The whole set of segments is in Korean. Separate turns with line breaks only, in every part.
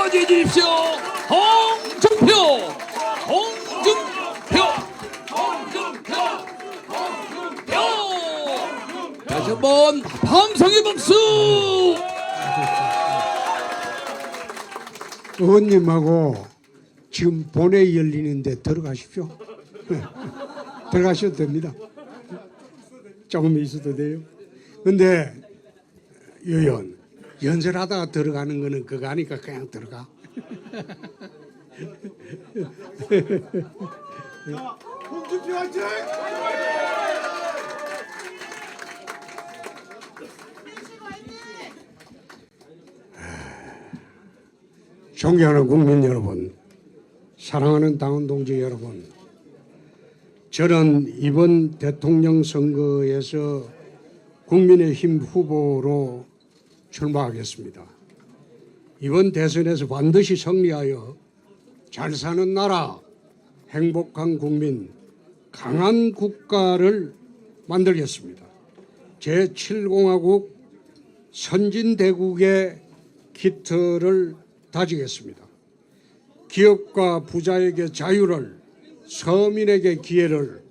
맞이해 주십시오. 홍준표, 홍준표, 홍준표, 홍준표. 다시 한번 함성의 박수.
의원님하고 지금 본회의 열리는데 들어가십시오. 들어가셔도 됩니다. 조금 있어도 돼요. 근데 의원 연설하다가 들어가는 거는 그거 아니까 그냥 들어가.
홍준표 화이팅!
존경하는 국민 여러분, 사랑하는 당원 동지 여러분, 저는 이번 대통령 선거에서 국민의힘 후보로 출마하겠습니다. 이번 대선에서 반드시 승리하여 잘 사는 나라, 행복한 국민, 강한 국가를 만들겠습니다. 제7공화국 선진대국의 기틀을 다지겠습니다. 기업과 부자에게 자유를, 서민에게 기회를,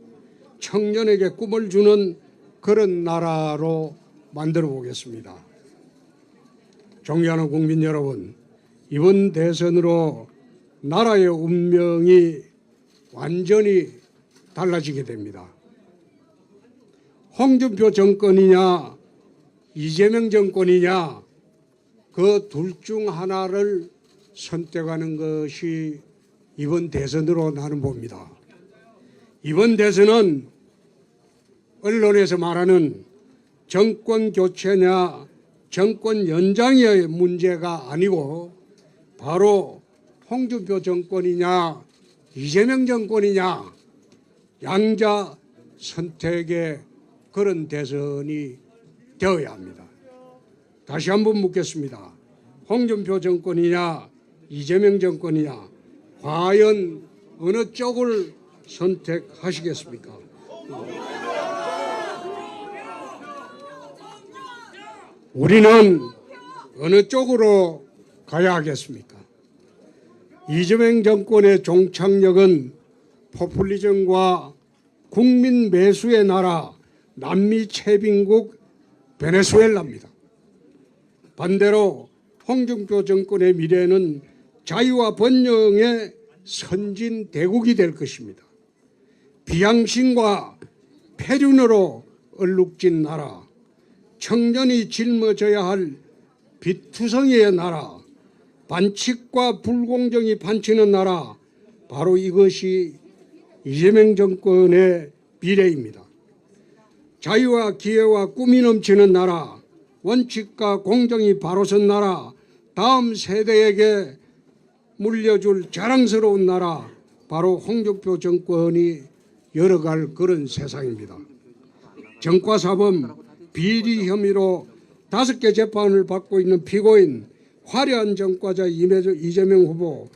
청년에게 꿈을 주는 그런 나라로 만들어 보겠습니다. 존경하는 국민 여러분, 이번 대선으로 나라의 운명이 완전히 달라지게 됩니다. 홍준표 정권이냐 이재명 정권이냐 그 둘 중 하나를 선택하는 것이 이번 대선으로 나는 봅니다. 이번 대선은 언론에서 말하는 정권 교체냐 정권 연장의 문제가 아니고 바로 홍준표 정권이냐 이재명 정권이냐 양자 선택의 그런 대선이 되어야 합니다. 다시 한번 묻겠습니다. 홍준표 정권이냐 이재명 정권이냐 과연 어느 쪽을 선택하시겠습니까? 우리는 어느 쪽으로 가야 하겠습니까? 이재명 정권의 종착역은 포퓰리즘과 국민 매수의 나라 남미 채빈국 베네수엘라입니다. 반대로 홍준표 정권의 미래는 자유와 번영의 선진 대국이 될 것입니다. 비양심과 폐륜으로 얼룩진 나라, 청년이 짊어져야 할 비투성이의 나라, 반칙과 불공정이 판치는 나라, 바로 이것이 이재명 정권의 미래입니다. 자유와 기회와 꿈이 넘치는 나라, 원칙과 공정이 바로 선 나라, 다음 세대에게 물려줄 자랑스러운 나라, 바로 홍준표 정권이 열어갈 그런 세상입니다. 정과사범 비리 혐의로 5개 재판을 받고 있는 피고인, 화려한 정과자 이재명 후보,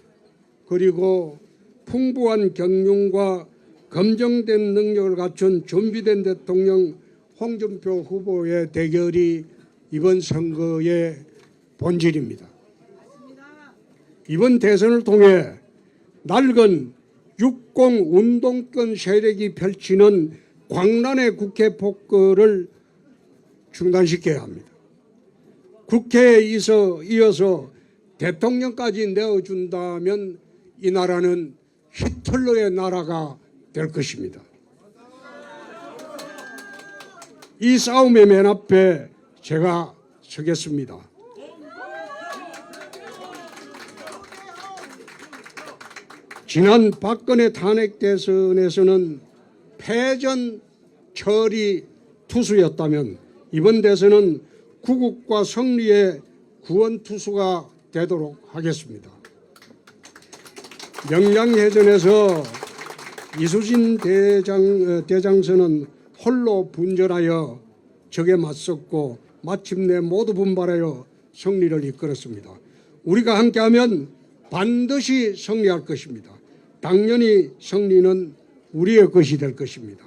그리고 풍부한 경륜과 검증된 능력을 갖춘 준비된 대통령 홍준표 후보의 대결이 이번 선거의 본질입니다. 이번 대선을 통해 낡은 60 운동권 세력이 펼치는 광란의 국회 폭거를 중단시켜야 합니다. 국회에 이어서 대통령까지 내어준다면 이 나라는 히틀러의 나라가 될 것입니다. 이 싸움의 맨 앞에 제가 서겠습니다. 지난 박근혜 탄핵 대선에서는 패전 처리 투수였다면 이번 대선은 구국과 승리의 구원 투수가 되도록 하겠습니다. 명량해전에서 이수진 대장선은 홀로 분전하여 적에 맞섰고 마침내 모두 분발하여 승리를 이끌었습니다. 우리가 함께하면 반드시 승리할 것입니다. 당연히 승리는 우리의 것이 될 것입니다.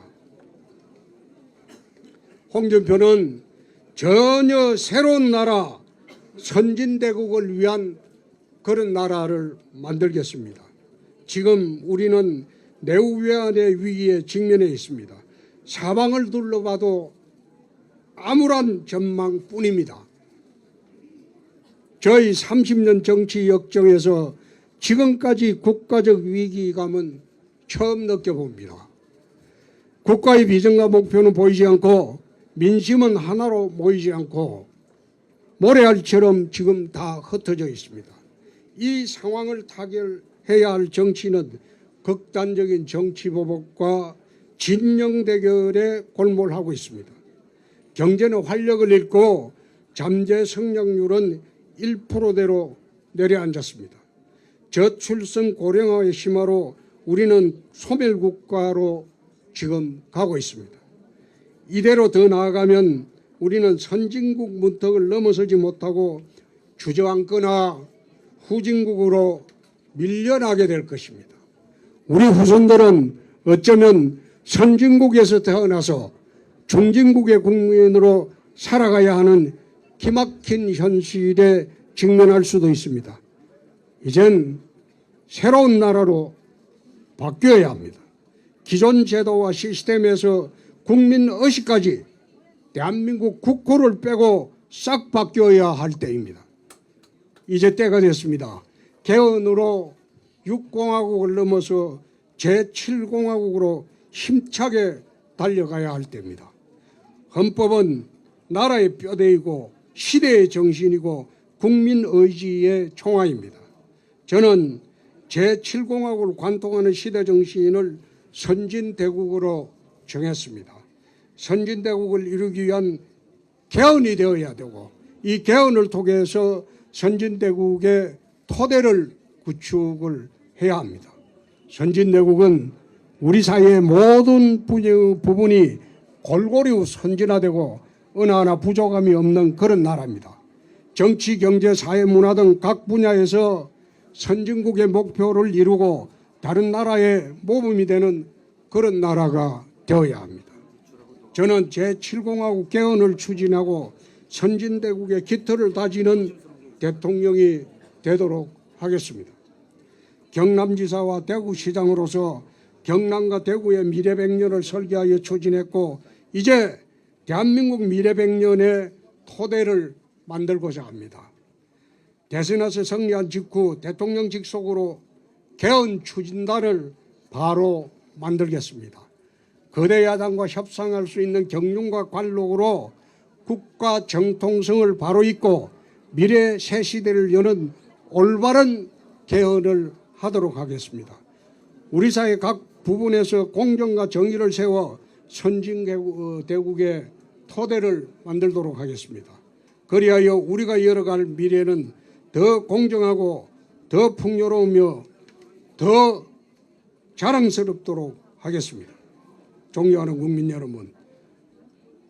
홍준표는 전혀 새로운 나라, 선진대국을 위한 그런 나라를 만들겠습니다. 지금 우리는 내후외환의 위기에 직면해 있습니다. 사방을 둘러봐도 암울한 전망뿐입니다. 저희 30년 정치 역정에서 지금까지 국가적 위기감은 처음 느껴봅니다. 국가의 비전과 목표는 보이지 않고 민심은 하나로 모이지 않고 모래알처럼 지금 다 흩어져 있습니다. 이 상황을 타결해야 할 정치는 극단적인 정치보복과 진영 대결에 골몰하고 있습니다. 경제는 활력을 잃고 잠재 성장률은 1%대로 내려앉았습니다. 저출산 고령화의 심화로 우리는 소멸국가로 지금 가고 있습니다. 이대로 더 나아가면 우리는 선진국 문턱을 넘어서지 못하고 주저앉거나 후진국으로 밀려나게 될 것입니다. 우리 후손들은 어쩌면 선진국에서 태어나서 중진국의 국민으로 살아가야 하는 기막힌 현실에 직면할 수도 있습니다. 이젠 새로운 나라로 바뀌어야 합니다. 기존 제도와 시스템에서 국민 의식까지 대한민국 국호를 빼고 싹 바뀌어야 할 때입니다. 이제 때가 됐습니다. 개헌으로 6공화국을 넘어서 제7공화국으로 힘차게 달려가야 할 때입니다. 헌법은 나라의 뼈대이고 시대의 정신이고 국민 의지의 총화입니다. 저는 제7공화국을 관통하는 시대 정신을 선진대국으로 정했습니다. 선진대국을 이루기 위한 개헌이 되어야 되고 이 개헌을 통해서 선진대국의 토대를 구축을 해야 합니다. 선진대국은 우리 사회의 모든 부분이 골고루 선진화되고 어느 하나 부족함이 없는 그런 나라입니다. 정치, 경제, 사회, 문화 등 각 분야에서 선진국의 목표를 이루고 다른 나라의 모범이 되는 그런 나라가 되어야 합니다. 저는 제7공화국 개헌을 추진하고 선진대국의 깃털을 다지는 대통령이 되도록 하겠습니다. 경남지사와 대구시장으로서 경남과 대구의 미래백년을 설계하여 추진했고 이제 대한민국 미래백년의 토대를 만들고자 합니다. 대선에서 승리한 직후 대통령 직속으로 개헌 추진단을 바로 만들겠습니다. 거대 야당과 협상할 수 있는 경륜과 관록으로 국가 정통성을 바로 잇고 미래 새 시대를 여는 올바른 개헌을 하도록 하겠습니다. 우리 사회 각 부분에서 공정과 정의를 세워 선진대국의 토대를 만들도록 하겠습니다. 그리하여 우리가 열어갈 미래는 더 공정하고 더 풍요로우며 더 자랑스럽도록 하겠습니다. 존경하는 국민 여러분,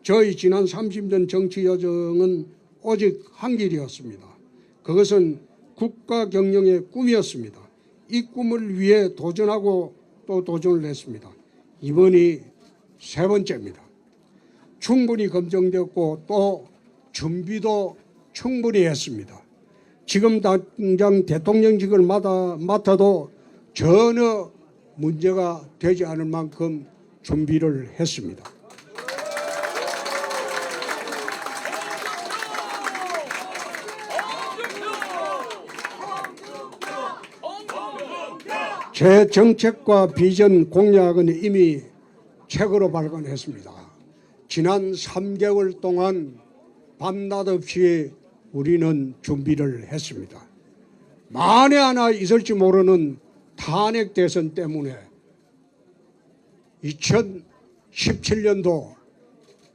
저희 지난 30년 정치 여정은 오직 한 길이었습니다. 그것은 국가 경영의 꿈이었습니다. 이 꿈을 위해 도전하고 또 도전을 했습니다. 이번이 세 번째입니다. 충분히 검증되었고 또 준비도 충분히 했습니다. 지금 당장 대통령직을 맡아도 전혀 문제가 되지 않을 만큼 준비를 했습니다. 제 정책과 비전 공약은 이미 책으로 발간했습니다. 지난 3개월 동안 밤낮 없이 우리는 준비를 했습니다. 만에 하나 있을지 모르는 탄핵 대선 때문에 2017년도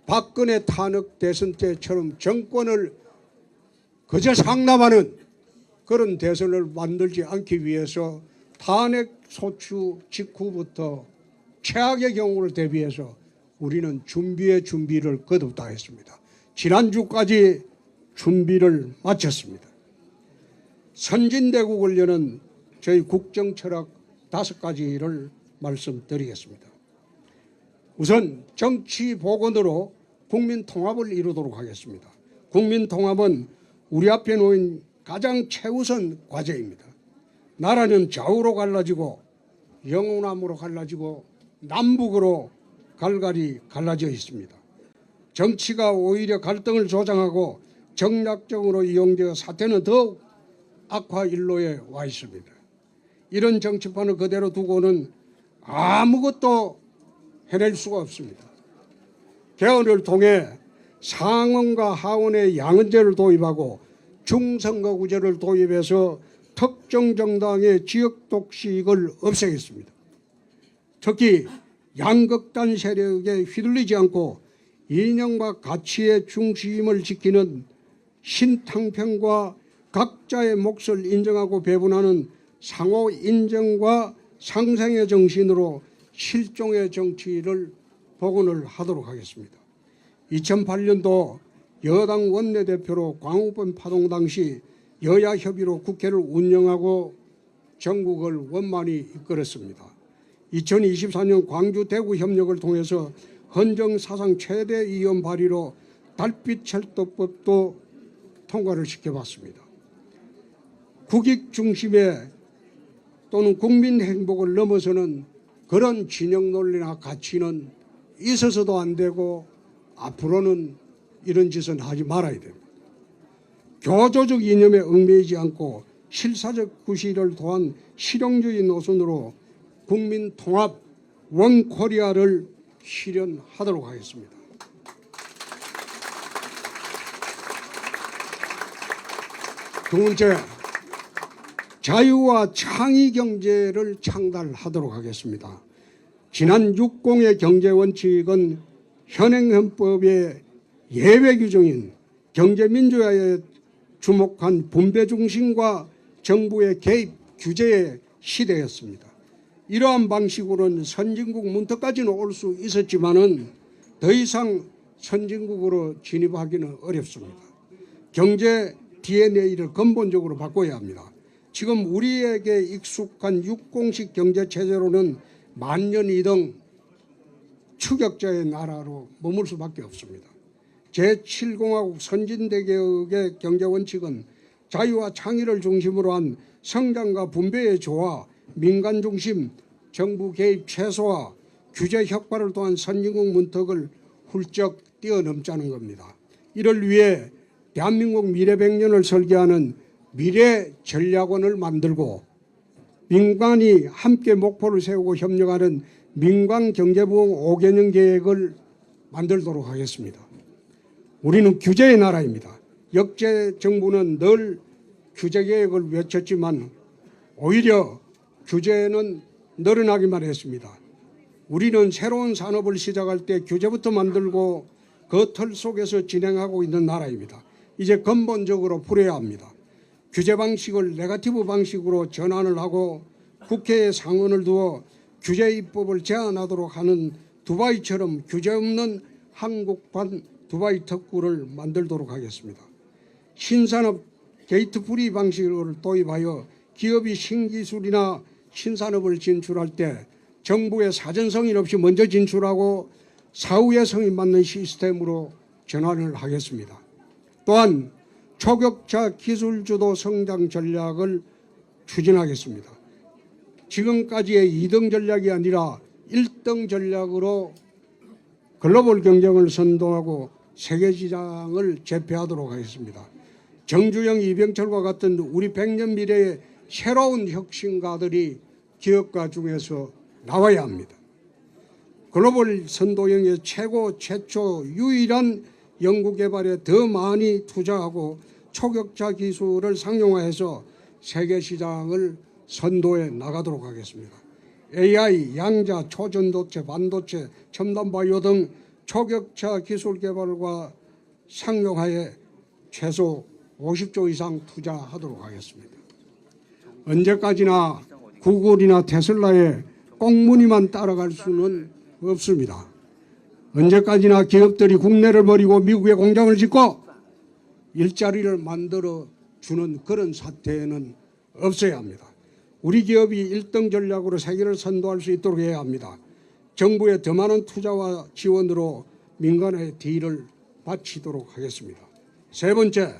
박근혜 탄핵 대선 때처럼 정권을 그저 상남하는 그런 대선을 만들지 않기 위해서 탄핵 소추 직후부터 최악의 경우를 대비해서 우리는 준비의 준비를 거듭다 했습니다. 지난주까지 준비를 마쳤습니다. 선진대국을 여는 저희 국정철학 5가지를 말씀드리겠습니다. 우선 정치 복원으로 국민 통합을 이루도록 하겠습니다. 국민 통합은 우리 앞에 놓인 가장 최우선 과제입니다. 나라는 좌우로 갈라지고 영호남으로 갈라지고 남북으로 갈갈이 갈라져 있습니다. 정치가 오히려 갈등을 조장하고 정략적으로 이용되어 사태는 더욱 악화 일로에 와 있습니다. 이런 정치판을 그대로 두고는 아무것도 해낼 수가 없습니다. 개헌을 통해 상원과 하원의 양은제를 도입하고 중선거구제를 도입해서 특정 정당의 지역 독식을 없애겠습니다. 특히 양극단 세력에 휘둘리지 않고 이념과 가치의 중심을 지키는 신탕평과 각자의 몫을 인정하고 배분하는 상호 인정과 상생의 정신으로 실종의 정치를 복원을 하도록 하겠습니다. 2008년도 여당 원내대표로 광우병 파동 당시 여야 협의로 국회를 운영하고 전국을 원만히 이끌었습니다. 2024년 광주 대구 협력을 통해서 헌정 사상 최대 의원 발의로 달빛철도법도 통과를 시켜봤습니다. 국익 중심의 또는 국민 행복을 넘어서는 그런 진영 논리나 가치는 있어서도 안 되고 앞으로는 이런 짓은 하지 말아야 됩니다. 교조적 이념에 얽매이지 않고 실사적 구실을 도한 실용주의 노선으로 국민 통합 원코리아를 실현하도록 하겠습니다. 두 번째, 자유와 창의 경제를 창달하도록 하겠습니다. 지난 60의 경제 원칙은 현행 헌법의 예외 규정인 경제민주화에 주목한 분배 중심과 정부의 개입 규제의 시대였습니다. 이러한 방식으로는 선진국 문턱까지는 올 수 있었지만은 더 이상 선진국으로 진입하기는 어렵습니다. 경제 DNA를 근본적으로 바꿔야 합니다. 지금 우리에게 익숙한 육공식 경제 체제로는 만년이등 추격자의 나라로 머물 수밖에 없습니다. 제7공화국 선진대개혁의 경제 원칙은 자유와 창의를 중심으로 한 성장과 분배의 조화, 민간 중심, 정부 개입 최소화, 규제 혁파를 통한 선진국 문턱을 훌쩍 뛰어넘자는 겁니다. 이를 위해 대한민국 미래 100년을 설계하는 미래 전략원을 만들고 민간이 함께 목표를 세우고 협력하는 민간경제부흥 5개년 계획을 만들도록 하겠습니다. 우리는 규제의 나라입니다. 역대 정부는 늘 규제 계획을 외쳤지만 오히려 규제는 늘어나기만 했습니다. 우리는 새로운 산업을 시작할 때 규제부터 만들고 그 틀 속에서 진행하고 있는 나라입니다. 이제 근본적으로 풀어야 합니다. 규제 방식을 네거티브 방식으로 전환을 하고 국회에 상원을 두어 규제 입법을 제한하도록 하는 두바이처럼 규제 없는 한국판 두바이 특구를 만들도록 하겠습니다. 신산업 게이트 프리 방식을 도입하여 기업이 신기술이나 신산업을 진출할 때 정부의 사전 승인 없이 먼저 진출하고 사후에 승인 받는 시스템으로 전환을 하겠습니다. 또한 초격차 기술주도 성장 전략을 추진하겠습니다. 지금까지의 2등 전략이 아니라 1등 전략으로 글로벌 경쟁을 선도하고 세계시장을 제패하도록 하겠습니다. 정주영, 이병철과 같은 우리 100년 미래의 새로운 혁신가들이 기업가 중에서 나와야 합니다. 글로벌 선도형의 최초 유일한 연구개발에 더 많이 투자하고 초격차 기술을 상용화해서 세계시장을 선도해 나가도록 하겠습니다. AI, 양자, 초전도체, 반도체, 첨단바이오 등 초격차 기술 개발과 상용화에 최소 50조 이상 투자하도록 하겠습니다. 언제까지나 구글이나 테슬라의 꽁무니만 따라갈 수는 없습니다. 언제까지나 기업들이 국내를 버리고 미국에 공장을 짓고 일자리를 만들어 주는 그런 사태는 없어야 합니다. 우리 기업이 1등 전략으로 세계를 선도할 수 있도록 해야 합니다. 정부의 더 많은 투자와 지원으로 민간의 딜을 바치도록 하겠습니다. 세 번째,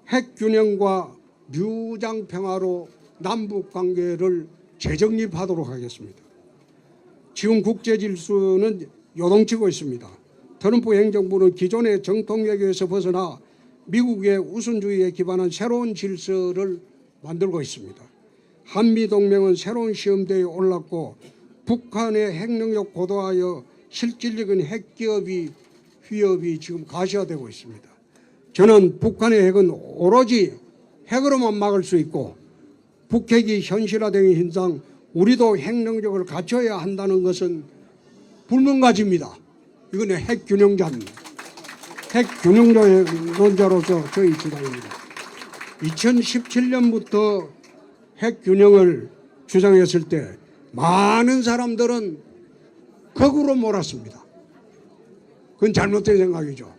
핵균형과 무장평화로 남북관계를 재정립하도록 하겠습니다. 지금 국제질서는 요동치고 있습니다. 트럼프 행정부는 기존의 정통 외교에서 벗어나 미국의 우선주의에 기반한 새로운 질서를 만들고 있습니다. 한미동맹은 새로운 시험대에 올랐고 북한의 핵능력 고도화하여 실질적인 핵기업이 위협이 지금 가시화되고 있습니다. 저는 북한의 핵은 오로지 핵으로만 막을 수 있고 북핵이 현실화된 현상 우리도 핵능력을 갖춰야 한다는 것은 불문가지입니다. 이건 핵균형자입니다. 핵균형론자로서 저희 주장입니다. 2017년부터 핵균형을 주장했을 때 많은 사람들은 거꾸로 몰았습니다. 그건 잘못된 생각이죠.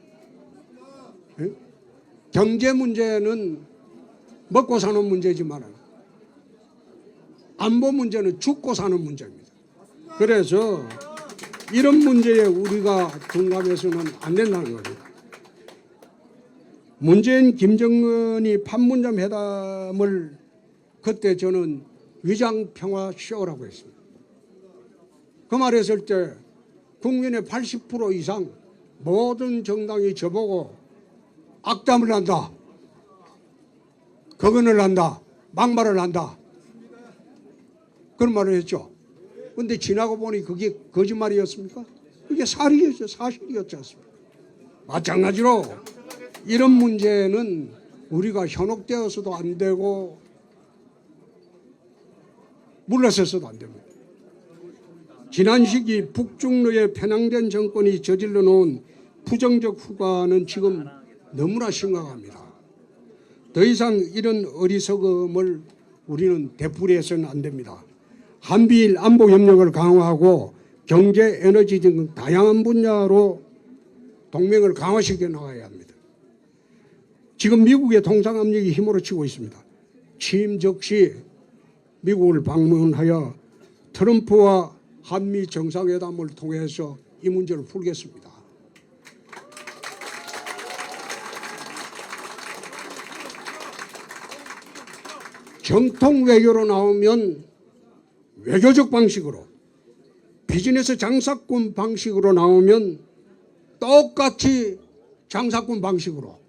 예? 경제 문제는 먹고 사는 문제지만 안보 문제는 죽고 사는 문제입니다. 그래서 이런 문제에 우리가 둔감해서는 안 된다는 겁니다. 문재인 김정은이 판문점 회담을 그때 저는 위장평화 쇼라고 했습니다. 그 말했을 때 국민의 80% 이상 모든 정당이 저보고 악담을 한다, 거근을 한다, 막말을 한다 그런 말을 했죠. 그런데 지나고 보니 그게 거짓말이었습니까? 그게 사실이었죠. 사실이었지 않습니까? 마찬가지로 이런 문제는 우리가 현혹되어서도 안 되고 물러서서도 안 됩니다. 지난 시기 북중러에 편향된 정권이 저질러 놓은 부정적 후과는 지금 너무나 심각합니다. 더 이상 이런 어리석음을 우리는 되풀이해서는 안 됩니다. 한미일 안보 협력을 강화하고 경제, 에너지 등 다양한 분야로 동맹을 강화시켜 나가야 합니다. 지금 미국의 통상 압력이 힘으로 치고 있습니다. 취임 즉시 미국을 방문하여 트럼프와 한미 정상회담을 통해서 이 문제를 풀겠습니다. 정통 외교로 나오면 외교적 방식으로, 비즈니스 장사꾼 방식으로 나오면 똑같이 장사꾼 방식으로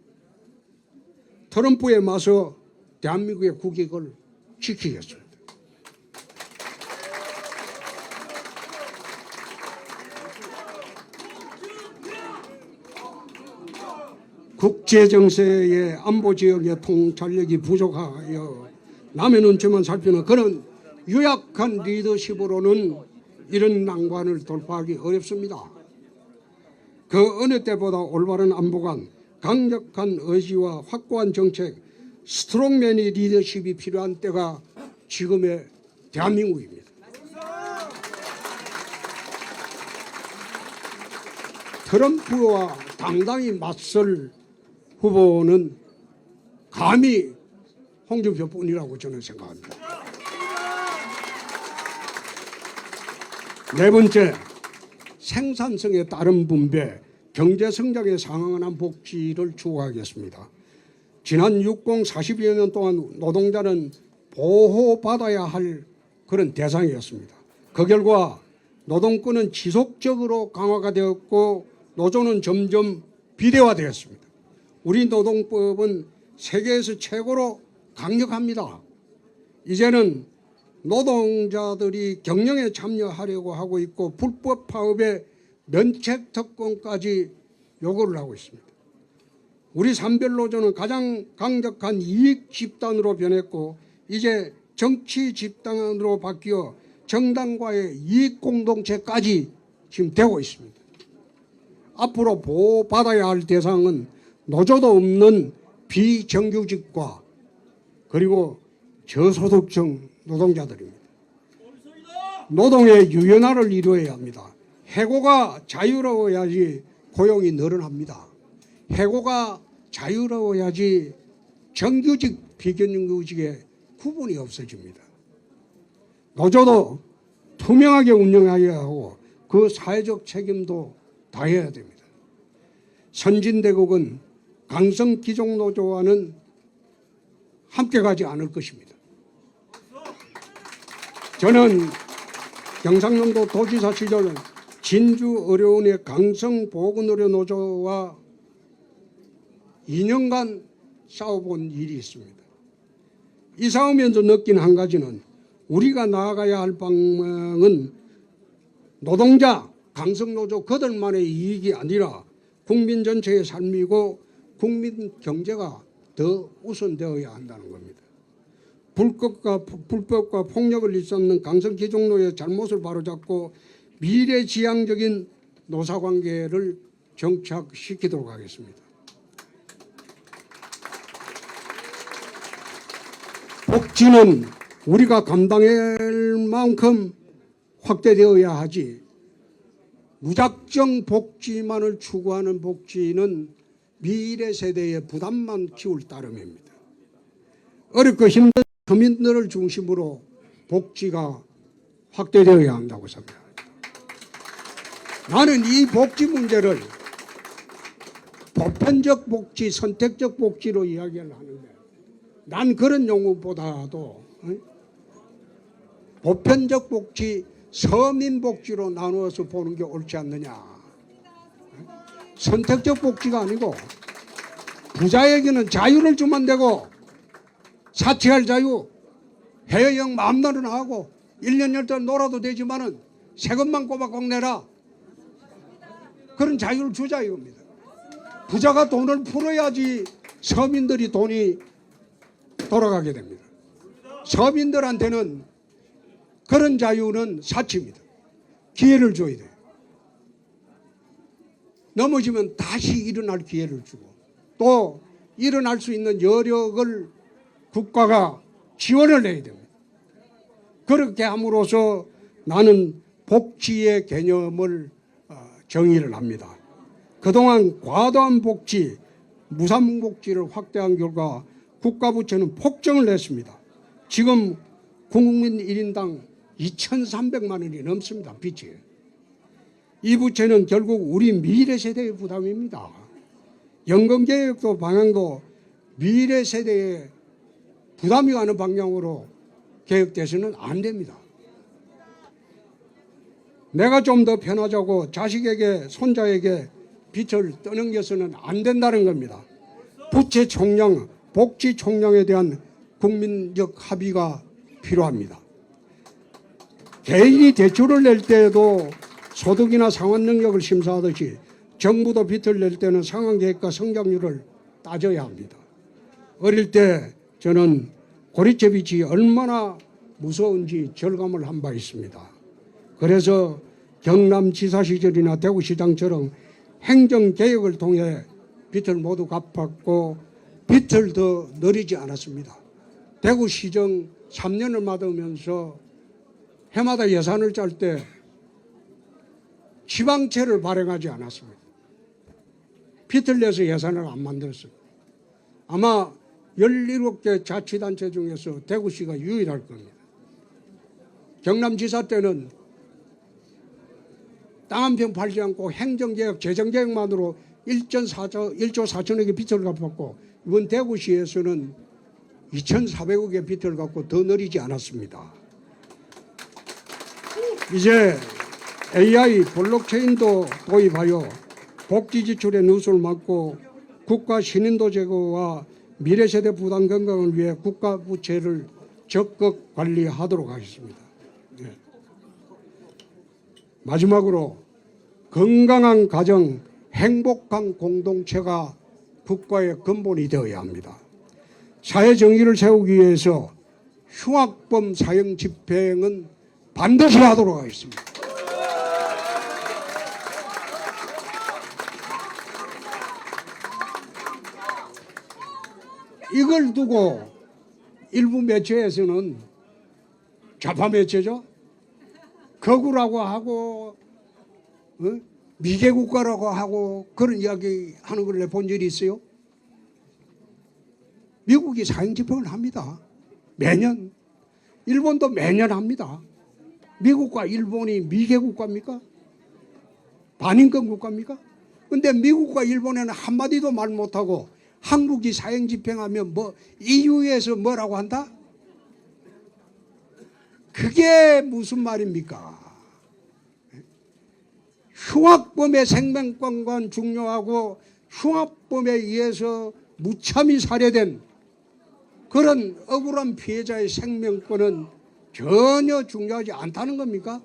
트럼프에 맞서 대한민국의 국익을 지키겠습니다. 국제정세의 안보지역의 통찰력이 부족하여 남의 눈치만 살피는 그런 유약한 리더십으로는 이런 난관을 돌파하기 어렵습니다. 그 어느 때보다 올바른 안보관, 강력한 의지와 확고한 정책, 스트롱맨의 리더십이 필요한 때가 지금의 대한민국입니다. 트럼프와 당당히 맞설 후보는 감히 홍준표뿐이라고 저는 생각합니다. 네 번째, 생산성에 따른 분배, 경제 성장에 상응한 복지를 추구하겠습니다. 지난 60, 40여 년 동안 노동자는 보호받아야 할 그런 대상이었습니다. 그 결과 노동권은 지속적으로 강화가 되었고 노조는 점점 비대화되었습니다. 우리 노동법은 세계에서 최고로 강력합니다. 이제는 노동자들이 경영에 참여하려고 하고 있고 불법 파업에 면책 특권까지 요구를 하고 있습니다. 우리 산별노조는 가장 강력한 이익 집단으로 변했고 이제 정치 집단으로 바뀌어 정당과의 이익 공동체까지 지금 되고 있습니다. 앞으로 보호받아야 할 대상은 노조도 없는 비정규직과 그리고 저소득층 노동자들입니다. 노동의 유연화를 이루어야 합니다. 해고가 자유로워야지 고용이 늘어납니다. 해고가 자유로워야지 정규직, 비정규직의 구분이 없어집니다. 노조도 투명하게 운영해야 하고 그 사회적 책임도 다해야 됩니다. 선진대국은 강성 기종 노조와는 함께 가지 않을 것입니다. 저는 경상남도 도지사 시절 진주의료원의 강성보건의료노조와 2년간 싸워본 일이 있습니다. 이 싸우면서 느낀 한 가지는 우리가 나아가야 할 방향은 노동자, 강성노조 그들만의 이익이 아니라 국민 전체의 삶이고 국민 경제가 더 우선되어야 한다는 겁니다. 불법과 폭력을 일삼는 강성기종노의 잘못을 바로잡고 미래지향적인 노사관계를 정착시키도록 하겠습니다. 복지는 우리가 감당할 만큼 확대되어야 하지, 무작정 복지만을 추구하는 복지는 미래 세대의 부담만 키울 따름입니다. 어렵고 힘든 서민들을 중심으로 복지가 확대되어야 한다고 생각합니다. 나는 이 복지 문제를 보편적 복지, 선택적 복지로 이야기를 하는데, 난 그런 용어보다도 보편적 복지, 서민 복지로 나누어서 보는 게 옳지 않느냐. 선택적 복지가 아니고 부자에게는 자유를 주면 되고, 사치할 자유, 해외여행 마음대로 나가고 1년 10달 놀아도 되지만은 세금만 꼬박꼬박 내라. 그런 자유를 주자 이겁니다. 부자가 돈을 풀어야지 서민들이 돈이 돌아가게 됩니다. 서민들한테는 그런 자유는 사치입니다. 기회를 줘야 돼요. 넘어지면 다시 일어날 기회를 주고, 또 일어날 수 있는 여력을 국가가 지원을 해야 됩니다. 그렇게 함으로써 나는 복지의 개념을 정의를 합니다. 그동안 과도한 복지, 무상복지를 확대한 결과 국가 부채는 폭증을 했습니다. 지금 국민 1인당 2,300만 원이 넘습니다. 빚이. 이 부채는 결국 우리 미래 세대의 부담입니다. 연금개혁도 방향도 미래 세대의 부담이 가는 방향으로 개혁돼서는 안 됩니다. 내가 좀 더 편하자고 자식에게, 손자에게 빚을 떠넘겨서는 안 된다는 겁니다. 부채 총량, 복지 총량에 대한 국민적 합의가 필요합니다. 개인이 대출을 낼 때에도 소득이나 상환 능력을 심사하듯이 정부도 빚을 낼 때는 상환 계획과 성장률을 따져야 합니다. 어릴 때 저는 고리채 빚이 얼마나 무서운지 절감을 한 바 있습니다. 그래서 경남지사 시절이나 대구시장처럼 행정개혁을 통해 빚을 모두 갚았고 빚을 더 늘리지 않았습니다. 대구시정 3년을 맡으면서 해마다 예산을 짤 때 지방채를 발행하지 않았습니다. 빚을 내서 예산을 안 만들었습니다. 아마 17개 자치단체 중에서 대구시가 유일할 겁니다. 경남지사 때는 땅 한 평 팔지 않고 행정개혁, 재정개혁만으로 1조 4천억의 빚을 갚았고, 이번 대구시에서는 2,400억의 빚을 갚고 더 늘리지 않았습니다. 이제 AI, 블록체인도 도입하여 복지 지출의 누수를 막고 국가 신인도 제거와 미래세대 부담 건강을 위해 국가 부채를 적극 관리하도록 하겠습니다. 네. 마지막으로 건강한 가정, 행복한 공동체가 국가의 근본이 되어야 합니다. 사회 정의를 세우기 위해서 흉악범 사형 집행은 반드시 하도록 하겠습니다. 이걸 두고 일부 매체에서는, 좌파 매체죠, 거구라고 하고 미개국가라고 하고 그런 이야기 하는 걸 본 적이 있어요. 미국이 사형 집행을 합니다. 매년. 일본도 매년 합니다. 미국과 일본이 미개국가입니까? 반인권 국가입니까? 근데 미국과 일본에는 한마디도 말 못하고 한국이 사형 집행하면 뭐 EU에서 뭐라고 한다? 그게 무슨 말입니까? 흉악범의 생명권과 중요하고 흉악범에 의해서 무참히 살해된 그런 억울한 피해자의 생명권은 전혀 중요하지 않다는 겁니까?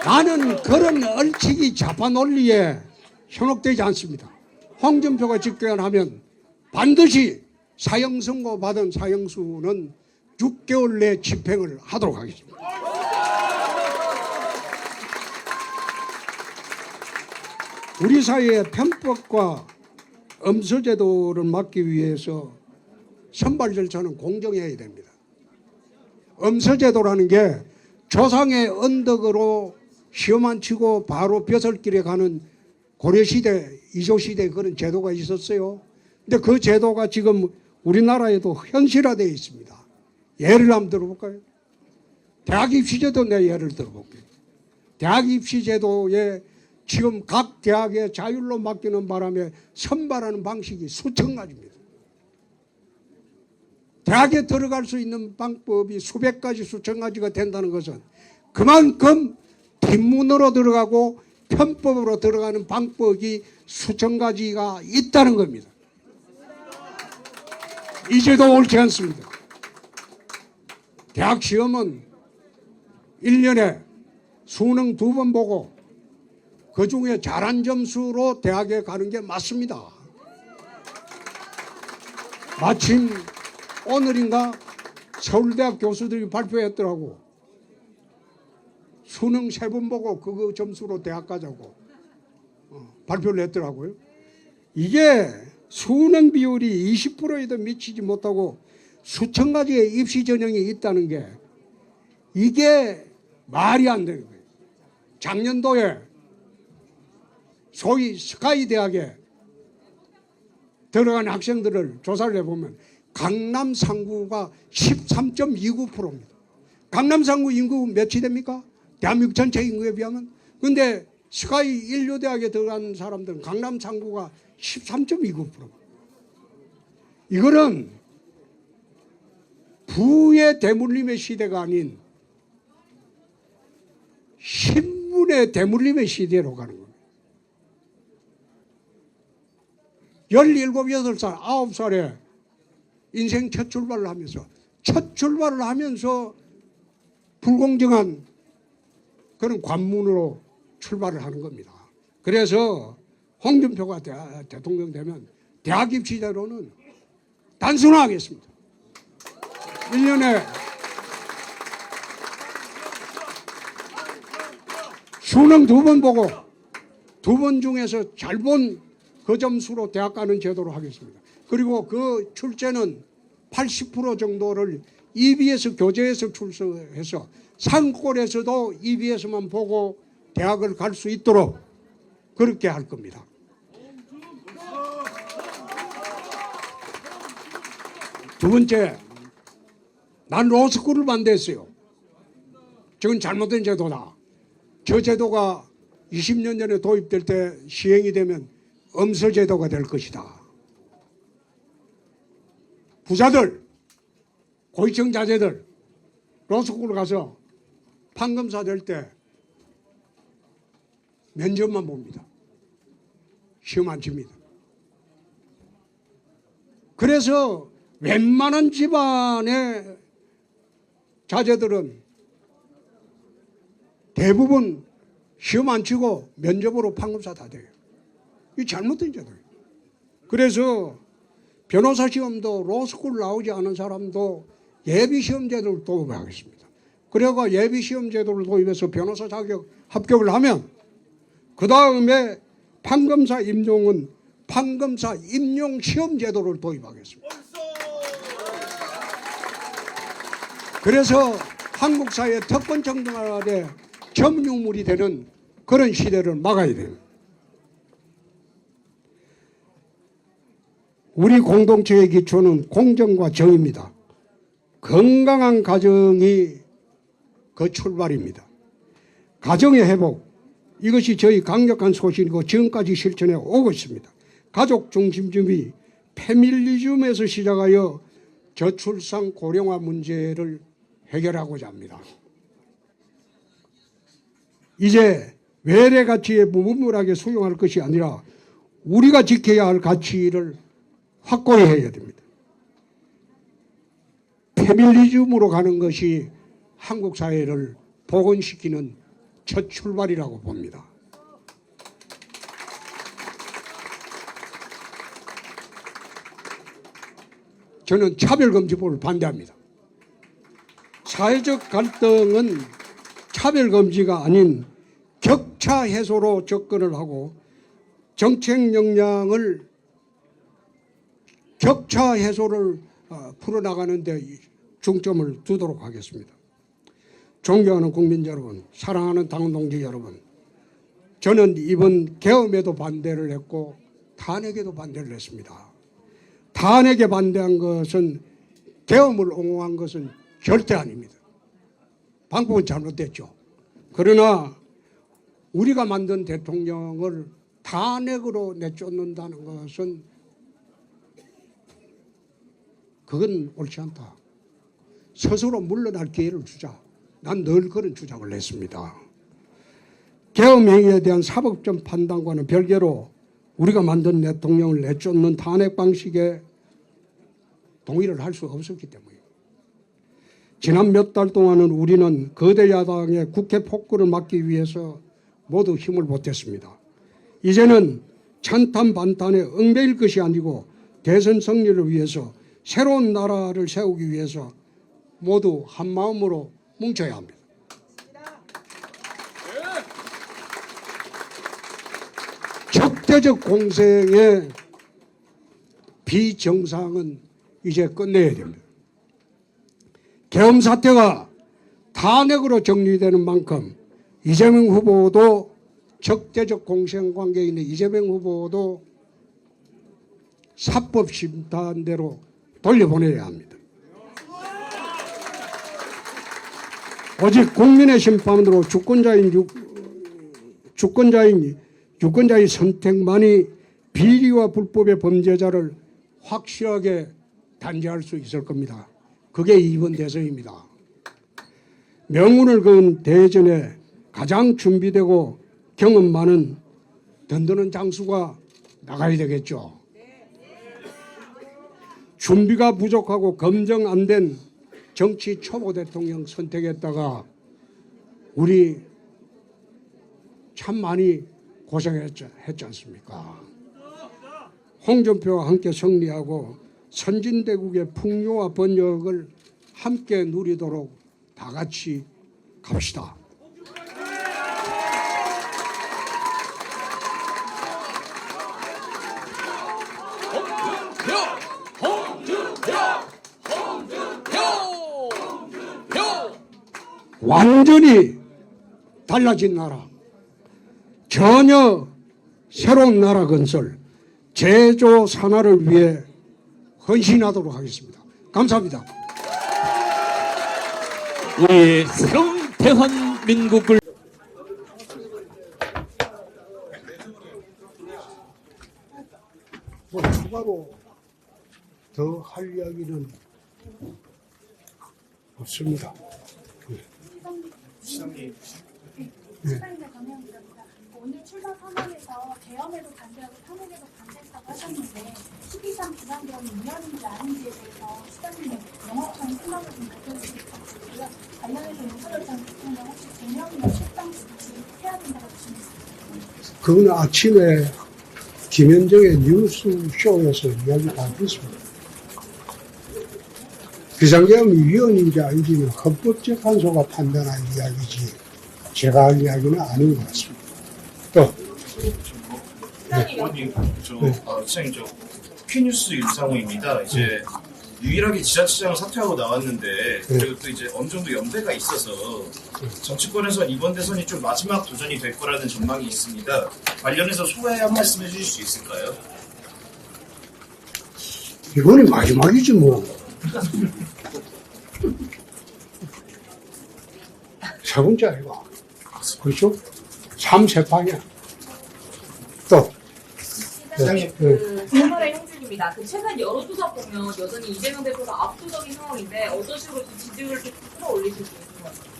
나는 그런 얼치기 좌파 논리에 현혹되지 않습니다. 홍준표가 집권하면 반드시 사형 선고 받은 사형수는 6개월 내 집행을 하도록 하겠습니다. 우리 사회의 편법과 엄수제도를 막기 위해서 선발 절차는 공정해야 됩니다. 엄수제도라는 게 조상의 언덕으로 시험 안 치고 바로 벼슬길에 가는 고려시대, 이조시대에 그런 제도가 있었어요. 근데 그 제도가 지금 우리나라에도 현실화되어 있습니다. 예를 한번 들어볼까요? 대학 입시제도 내 예를 들어볼게요. 대학 입시제도에 지금 각 대학에 자율로 맡기는 바람에 선발하는 방식이 수천 가지입니다. 대학에 들어갈 수 있는 방법이 수백 가지, 수천 가지가 된다는 것은 그만큼 뒷문으로 들어가고 편법으로 들어가는 방법이 수천 가지가 있다는 겁니다. 이제도 옳지 않습니다. 대학 시험은 1년에 수능 2번 보고 그 중에 잘한 점수로 대학에 가는 게 맞습니다. 마침 오늘인가 서울대학 교수들이 발표했더라고. 수능 3번 보고 그 점수로 대학 가자고 발표를 했더라고요. 이게 수능 비율이 20%에도 미치지 못하고 수천 가지의 입시 전형이 있다는 게 이게 말이 안 되는 거예요. 작년도에 소위 스카이 대학에 들어간 학생들을 조사를 해보면 강남 상구가 13.29%입니다. 강남 상구 인구 몇이 됩니까? 대한민국 전체 인구에 비하면. 그런데 스카이 인류대학에 들어간 사람들은 강남 상구가 13.29%. 이거는 부의 대물림의 시대가 아닌 신분의 대물림의 시대로 가는 겁니다. 17, 8살, 9살에 인생 첫 출발을 하면서 불공정한 그런 관문으로 출발을 하는 겁니다. 그래서 홍준표가 대통령 되면 대학 입시제도는 단순화하겠습니다. 1년에 수능 2번 보고 2번 중에서 잘 본 그 점수로 대학 가는 제도로 하겠습니다. 그리고 그 출제는 80% 정도를 EBS 교재에서 출제해서 상권에서도 EBS만 보고 대학을 갈 수 있도록 그렇게 할 겁니다. 두 번째, 난 로스쿨을 반대했어요. 저건 잘못된 제도다. 저 제도가 20년 전에 도입될 때 시행이 되면 엄서제도가 될 것이다. 부자들, 고위층 자제들 로스쿨 가서 판검사 될 때 면접만 봅니다. 시험 안 칩니다. 그래서 웬만한 집안의 자제들은 대부분 시험 안 치고 면접으로 판검사 다 돼요. 이 잘못된 제도예요. 그래서 변호사 시험도 로스쿨 나오지 않은 사람도 예비 시험 제도를 도입하겠습니다. 그래가 예비 시험 제도를 도입해서 변호사 자격 합격을 하면 그 다음에 판검사 임용은 판검사 임용 시험 제도를 도입하겠습니다. 그래서 한국 사회 특권 정당화의 점유물이 되는 그런 시대를 막아야 돼요. 우리 공동체의 기초는 공정과 정의입니다. 건강한 가정이 그 출발입니다. 가정의 회복, 이것이 저희 강력한 소신이고 지금까지 실천해 오고 있습니다. 가족 중심주의 패밀리즘에서 시작하여 저출산 고령화 문제를 해결하고자 합니다. 이제 외래 가치에 무분별하게 수용할 것이 아니라 우리가 지켜야 할 가치를 확고히 해야 됩니다. 패밀리즘으로 가는 것이 한국 사회를 복원시키는 첫 출발이라고 봅니다. 저는 차별금지법을 반대합니다. 사회적 갈등은 차별금지가 아닌 격차 해소로 접근을 하고 정책 역량을 격차 해소를 풀어나가는 데 중점을 두도록 하겠습니다. 존경하는 국민 여러분, 사랑하는 당원 동지 여러분, 저는 이번 계엄에도 반대를 했고 탄핵에도 반대를 했습니다. 탄핵에 반대한 것은 계엄을 옹호한 것은 절대 아닙니다. 방법은 잘못됐죠. 그러나 우리가 만든 대통령을 탄핵으로 내쫓는다는 것은 그건 옳지 않다. 스스로 물러날 기회를 주자. 난 늘 그런 주장을 했습니다. 계엄행위에 대한 사법적 판단과는 별개로 우리가 만든 대통령을 내쫓는 탄핵 방식에 동의를 할 수 없었기 때문입니다. 지난 몇 달 동안은 우리는 거대 야당의 국회 폭거를 막기 위해서 모두 힘을 보탰습니다. 이제는 찬탄 반탄에 얽매일 것이 아니고 대선 승리를 위해서 새로운 나라를 세우기 위해서 모두 한마음으로 뭉쳐야 합니다. 적대적 공생의 비정상은 이제 끝내야 됩니다. 계엄 사태가 탄핵으로 정리되는 만큼 이재명 후보도 적대적 공생 관계에 있는 이재명 후보도 사법 심판대로 돌려보내야 합니다. 오직 국민의 심판으로 유권자의 선택만이 비리와 불법의 범죄자를 확실하게 단죄할 수 있을 겁니다. 그게 이번 대선입니다. 명운을 그은 대전에 가장 준비되고 경험 많은 든든한 장수가 나가야 되겠죠. 준비가 부족하고 검증 안 된 정치 초보 대통령 선택했다가 우리 참 많이 고생했지 않습니까? 홍준표와 함께 승리하고 선진대국의 풍요와 번영을 함께 누리도록 다 같이 갑시다. 완전히 달라진 나라, 전혀 새로운 나라 건설, 제조 산하를 위해 헌신하도록 하겠습니다. 감사합니다.
우리 새로운 대한민국을
추가로 더 할 이야기는 없습니다.
시장님 강영입니다. 오늘 출마 선언에서 계엄에도 반대하고 탄핵에도 반대했다고 하셨는데 12.3 비상계엄이 위헌인지 아닌지에 대해서 시장님의 명확한 생각을 좀 밝혀주시고요. 관련해서 윤석열 전 대통령 혹시 개명이나 출당 지지해야 된다고 보십니까?
그건 아침에 김현정의 뉴스쇼에서 이야기가 했습니다. 비상계엄이 위헌인지 아닌지는 헌법적 한소가 판단할 이야기지 제가 할 이야기는 아닌 것 같습니다. 또
의원님, 시장님, 저 P뉴스 윤상호입니다. 이제 유일하게 지자체장 사퇴하고 나왔는데 그리고 또 이제 어느 정도 연배가 있어서 정치권에선 이번 대선이 좀 마지막 도전이 될 거라는 전망이 있습니다. 관련해서 소회 한 말씀 해주실 수 있을까요?
이번이 마지막이지 뭐. 세 번째 아이가. 그렇죠? 3세판이야. 또.
시장님.
그 채널의 형질입니다. 그 최근 여론조사 보면 여전히 이재명 대표가 압도적인 상황인데 어떤 식으로 좀 지지율을 좀 끌어올리실 수 있는 것 같아요?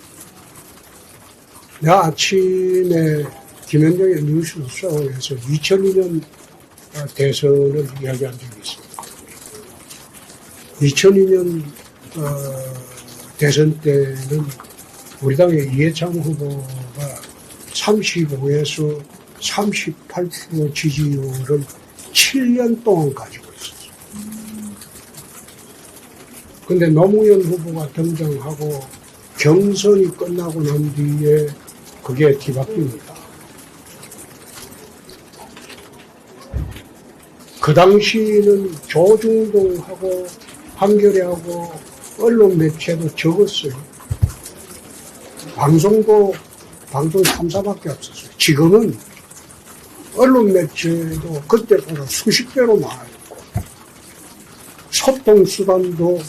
내가 아침에 김현정의 뉴스쇼에서 2002년 대선을 이야기한 적이 있습니다. 2002년 대선 때는 우리 당의 이해창 후보가 35에서 38% 지지율을 7년 동안 가지고 있었어요. 근데 노무현 후보가 등장하고 경선이 끝나고 난 뒤에 그게 뒤바뀝니다. 그 당시에는 조중동하고 한겨레하고 언론 매체도 적었어요. 방송도 방송 3사밖에 없었어요. 지금은 언론 매체도 그때보다 수십 배로 많아졌고 소통 수단도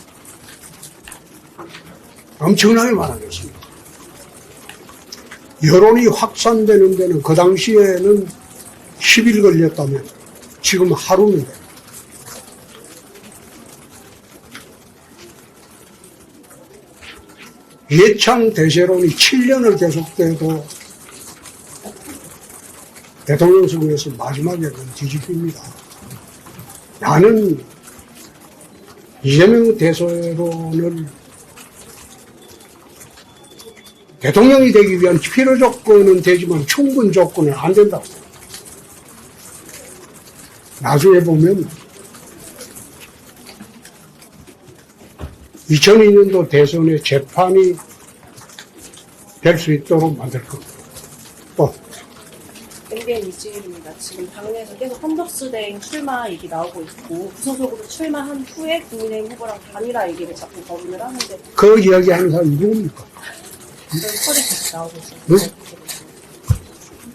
엄청나게 많아졌습니다. 여론이 확산되는 데는 그 당시에는 10일 걸렸다면 지금 하루입니다. 예창 대세론이 7년을 계속돼도 대통령 선거에서 마지막에는 뒤집힙니다. 나는 이재명 대세론을 대통령이 되기 위한 필요 조건은 되지만 충분 조건은 안 된다고. 나중에 보면 2002년도 대선의 재판이 될 수 있도록 만들 겁니다. 또
MBN 이지혜입니다. 지금 당내에서 계속 한덕수대행 출마 얘기 나오고 있고 무소속으로 출마한 후에 국민의힘 후보랑 단일화 얘기를 자꾸 거론을 하는데
그 이야기 하는 사람이 누굽니까?
그런 설이 계속 나오고 있어요.
네?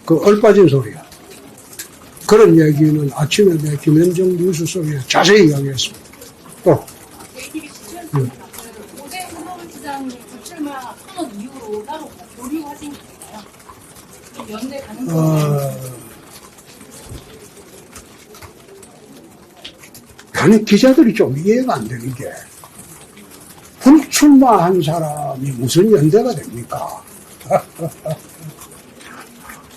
그 얼빠진 소리야. 그런 얘기는 아침에 내 김현정 뉴스쇼에 자세히 이야기했습니다. 또
오세훈 서울시장님 불출마 선언 이후로 따로 교류하신 게 있나요? 좀 연대 가능성이
나는 기자들이 좀 이해가 안 되는 게 불출마한 사람이 무슨 연대가 됩니까?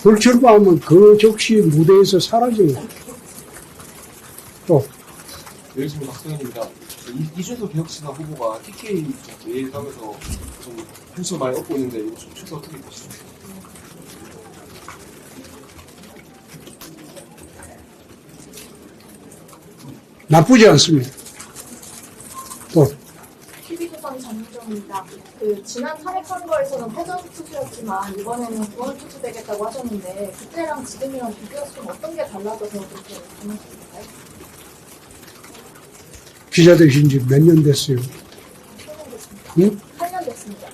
불출마하면 그 즉시 무대에서 사라지는 거예요. 또
여기서 박사님입니다. 이준석 개혁신화 후보가 TK 예상에서 좀 한수 많이 얻고 있는데 이거 좀 추세 어떻게 보시나요?
나쁘지 않습니다. 또
TV조선 전민정입니다. 그 지난 탄핵 선거에서는 패전 투수였지만 이번에는 구원 투수 되겠다고 하셨는데 그때랑 지금이랑 비교했으면 어떤 게 달라져서 그렇게 생각하실까요?
기자 되신 지 몇 년 됐어요?
8년 됐습니다.
응?
8년 됐습니다.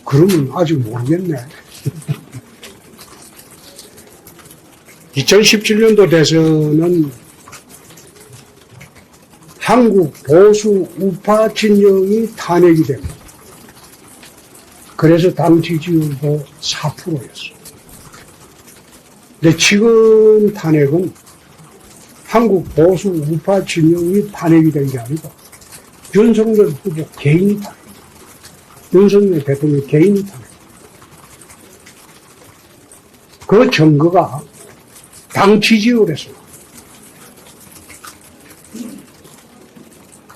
그러면 아직 모르겠네. 2017년도 대선은 한국 보수 우파 진영이 탄핵이 됩니다. 그래서 당 지지율도 4%였어요. 근데 지금 탄핵은 한국 보수 우파 진영이 탄핵이 된 게 아니고 윤석열 후보 개인이 탄핵. 윤석열 대통령 개인이 탄핵. 그 증거가 당 지지율에서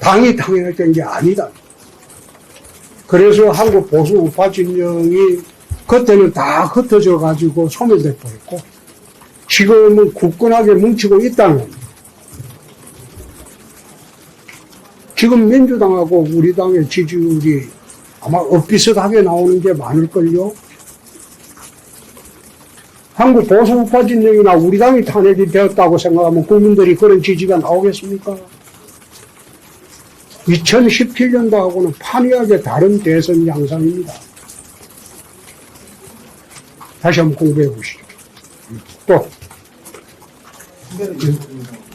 당이 탄핵된 게 아니다. 그래서 한국 보수 우파 진영이 그때는 다 흩어져 가지고 소멸돼 버렸고 지금은 굳건하게 뭉치고 있다는 겁니다. 지금 민주당하고 우리 당의 지지율이 아마 엇비슷하게 나오는 게 많을걸요. 한국 보수 우파 진영이나 우리 당이 탄핵이 되었다고 생각하면 국민들이 그런 지지가 나오겠습니까? 2017년도하고는 판이하게 다른 대선 양상입니다. 다시 한번 공부해 보시죠. 또
근데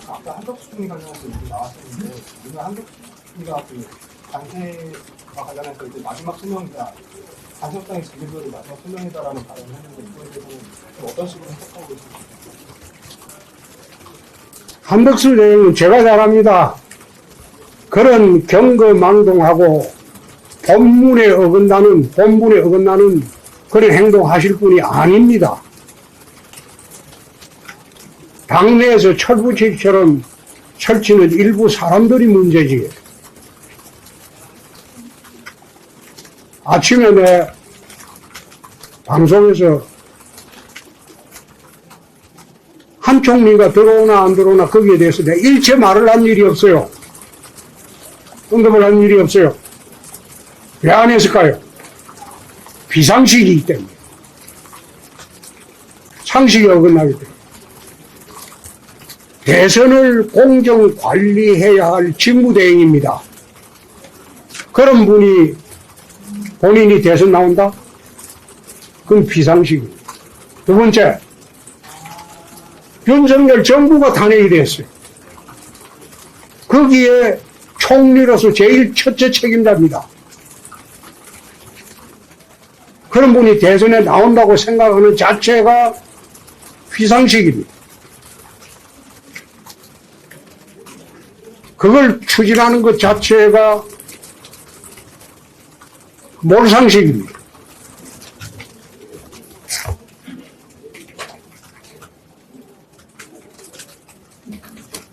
아까 한덕수 총리 관련해서 얘기 나왔었는데 오늘 한덕수 총리가 그 관세와 관련해서 이제 마지막 소명이다 단속당의 자기들을 마지막 설명이다라는 발언을 했는데 이거에 대해서는 좀 어떤 식으로 해석하고 계십니까?
한덕수 대행은 제가 잘 압니다. 그런 경거망동하고 본분에 어긋나는 그런 행동하실 분이 아닙니다. 당내에서 철부지처럼 설치는 일부 사람들이 문제지. 아침에 내 방송에서 한 총리가 들어오나 안 들어오나 거기에 대해서 내가 일체 말을 한 일이 없어요. 응답을 한 일이 없어요. 왜 안 했을까요? 비상식이기 때문에. 상식이 어긋나기 때문에. 대선을 공정 관리해야 할 직무대행입니다. 그런 분이 본인이 대선 나온다? 그건 비상식입니다. 두 번째, 윤석열 정부가 탄핵이 됐어요. 거기에 총리로서 제일 첫째 책임자입니다. 그런 분이 대선에 나온다고 생각하는 자체가 비상식입니다. 그걸 추진하는 것 자체가 몰상식입니다.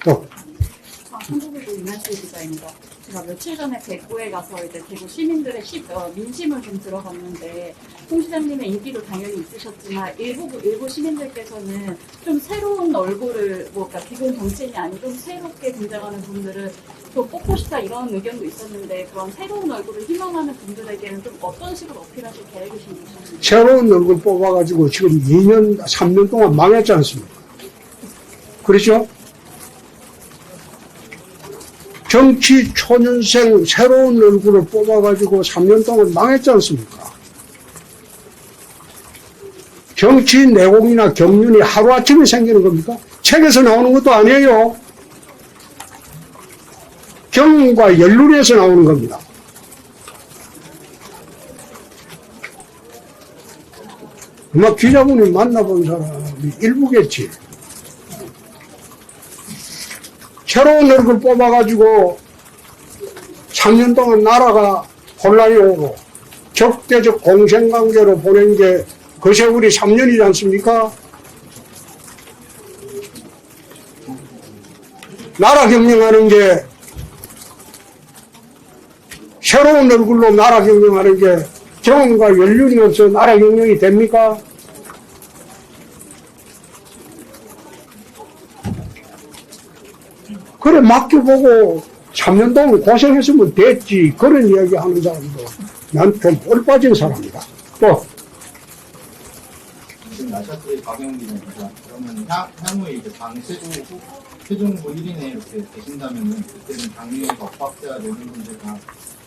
또
한국에도 이만수 기자입니다. 제가 며칠 전에 대구에 가서 이제 대구 시민들의 민심을 좀 들어봤는데, 홍 시장님의 인기도 당연히 있으셨지만 일부 시민들께서는 좀 새로운 얼굴을 그러니까 기존 정치인이 아니고 좀 새롭게 등장하는 분들을 또 뽑고 싶다 이런 의견도 있었는데, 그런 새로운 얼굴을 희망하는 분들에게는 좀 어떤 식으로 어필하실 계획이신지.
새로운 얼굴 뽑아가지고 지금 2년, 3년 동안 망했지 않습니까? 그렇죠? 정치 초년생 새로운 얼굴을 뽑아가지고 3년 동안 망했지 않습니까? 정치 내공이나 경륜이 하루아침에 생기는 겁니까? 책에서 나오는 것도 아니에요. 경과 연륜에서 나오는 겁니다. 아마 기자분이 만나본 사람이 일부겠지. 새로운 얼굴 뽑아가지고 3년 동안 나라가 혼란이 오고 적대적 공생관계로 보낸 게 그 세월이 3년이지 않습니까? 나라 경영하는 게 새로운 얼굴로 나라 경영하는 게 경험과 연륜이 없어 나라 경영이 됩니까? 그래 맡겨보고 3년 동안 고생했으면 됐지. 그런 이야기 하는 사람도 난 좀 뻘 빠진 사람이다. 또
지금 나샤트의 박영기입니다. 그러면 향후에 이제 당 최종후 1인에 이렇게 되신다면은 그때는 당내의 법학자 내분분들과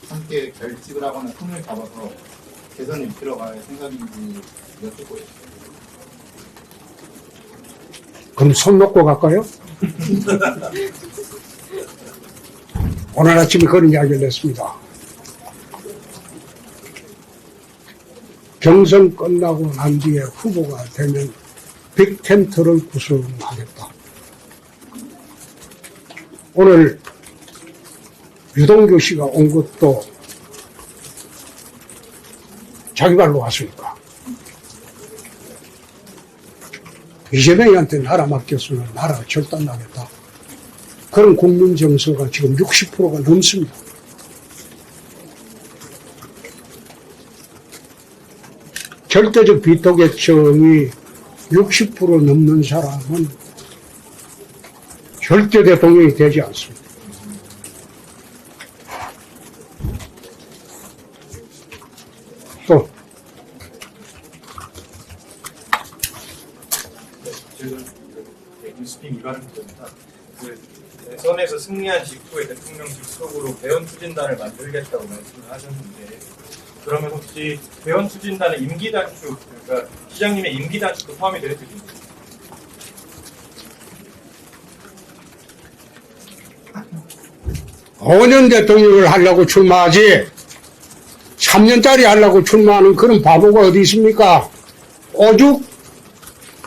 함께 결집을 하거나 손을 잡아서 개선을 이끌어 갈 생각인지 여쭙고 있습니다.
그럼 손 놓고 갈까요? 오늘 아침에 그런 이야기를 했습니다. 경선 끝나고 난 뒤에 후보가 되면 빅텐트를 구성하겠다. 오늘 유동규 씨가 온 것도 자기 발로 왔으니까. 이재명이한테 나라 맡겼으면 나라가 절단나겠다. 그런 국민 정서가 지금 60%가 넘습니다. 절대적 비토 계층이 60% 넘는 사람은 절대 대통령이 되지 않습니다. 또
지금 뉴스팀 이관입니다. 대선에서 승리한 직후에 대통령직 속으로 대원 추진단을 만들겠다고 말씀을 하셨는데, 그러면 혹시 대원 추진단의 임기 단축, 그러니까 시장님의 임기 단축도 포함이 되는 뜻입니까?
(5년) 대통령을 하려고 출마하지 3년짜리 하려고 출마하는 그런 바보가 어디 있습니까? 오죽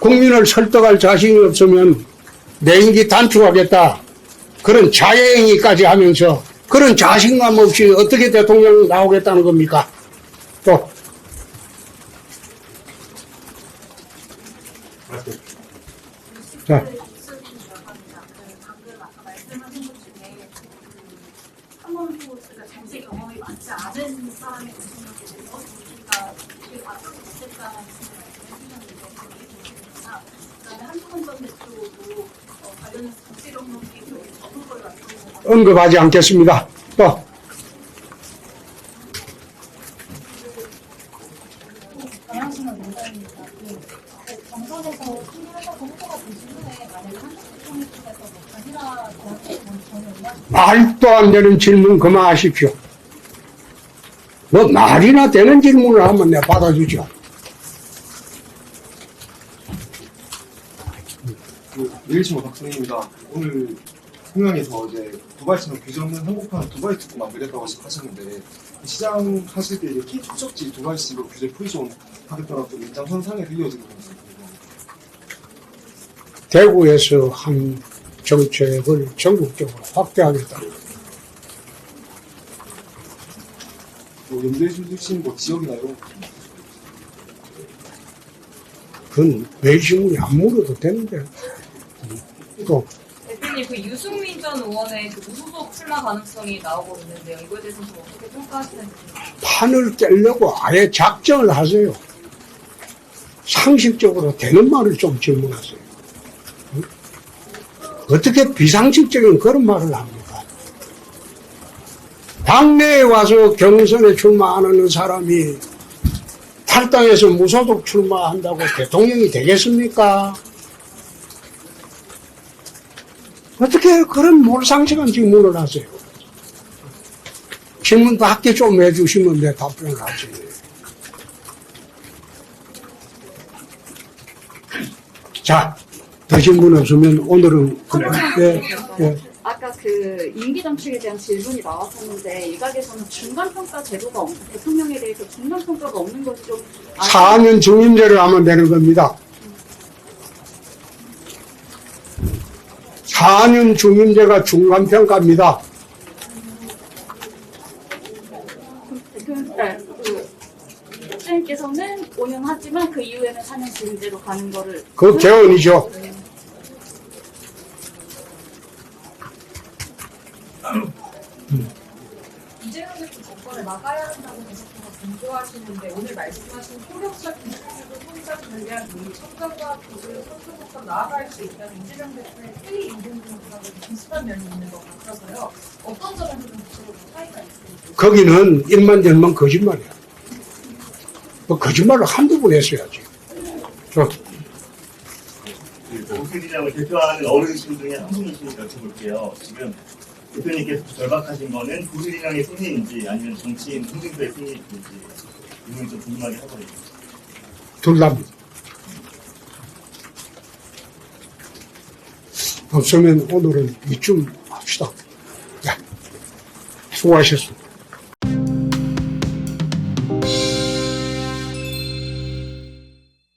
국민을 설득할 자신이 없으면 내 임기 단축하겠다. 그런 자해행위까지 하면서 그런 자신감 없이 어떻게 대통령 나오겠다는 겁니까? 또. 자.
방금 아까 말씀하신 것 중에 한 번도 정치 경험이 많지 않은 사람의 대통령이 돼서 우리가 이게 맞지 못했다는 말씀을 해주셨는데 그다음에 한동훈 전 대표도 관련해서 정치 경험이 적은 걸 말씀하셨는데
언급하지 않겠습니다. 또.
강양신은 농담입니다. 정선에서 승리하셔서 후보가 되신 후에 만약에 한국 대통령께서 단일화 대학에 전혀 의견이
말도 안 되는 질문 그만하십시오. 뭐 말이나 되는 질문을 하면 내가 받아주죠.
내일신문 박성희입니다. 오늘 평양에서 이제 두바이처럼 규제 없는 한국판 두바이 특구 만들겠다고 하셨는데 시장 하실 때 이렇게 목적지 두바이식으로 규제 풀이 좀 하겠다라고 좀 연장선상에 들려지는 건지
대구에서 한 정책을 전국적으로 확대하겠다.
뭐 염두에 두신 뭐 지역이나 이런
그건 외신문이 안 물어도 되는데. 또
대표님, 그 유승민 전 의원의 그 무소속 출마 가능성이 나오고 있는데요. 이거에 대해서 좀 어떻게 평가하시는지.
판을 깨려고 아예 작정을 하세요. 상식적으로 되는 말을 좀 질문하세요. 응? 어떻게 비상식적인 그런 말을 합니까? 당내에 와서 경선에 출마하는 사람이 탈당해서 무소속 출마한다고 대통령이 되겠습니까? 어떻게 그런 몰상식한 질문을 하세요? 질문 밖에 좀 해주시면 내 답변을 하지. 자, 더 질문 없으면 오늘은 그래.
아까 그 임기 단축에 대한 질문이 나왔었는데 일각에서는 중간평가 제도가 대통령에 대해서 중간평가가 없는 것이 좀
4년 중임제를 하면 되는 겁니다. 4년 중임제가 중간평가입니다.
대통령께서는 5년 하지만 그 이후에는 4년 중임제로 가는 거를
그 개헌이죠.
이재명 대표 정권을 막아야 한다고 계속해서 강조하시는데 오늘 말씀하신 폭력적 기술도 손잡 전략이 첨가과 기술 선수부터 나아갈 수 있다는 이재명 대표의 회의 인공지능하고 비슷한 면이 있는 것 같아서요. 어떤 점에서 좀 구체적으로 차이가 있습니까?
거기는 일만전만 거짓말이야. 뭐 거짓말을 한두 번 했어야지.
보수진영을 대표하는 어르신 중에 한 분을 좀 여쭤볼게요. 지금 대표님께서 절박하신 거는 보수진영의 승리인지 아니면 정치인 홍준표의 승리인지 이 부분이 좀 궁금하게 하거든요.
둘 다입니다. 없으면 오늘은 이쯤 합시다. 네. 수고하셨습니다.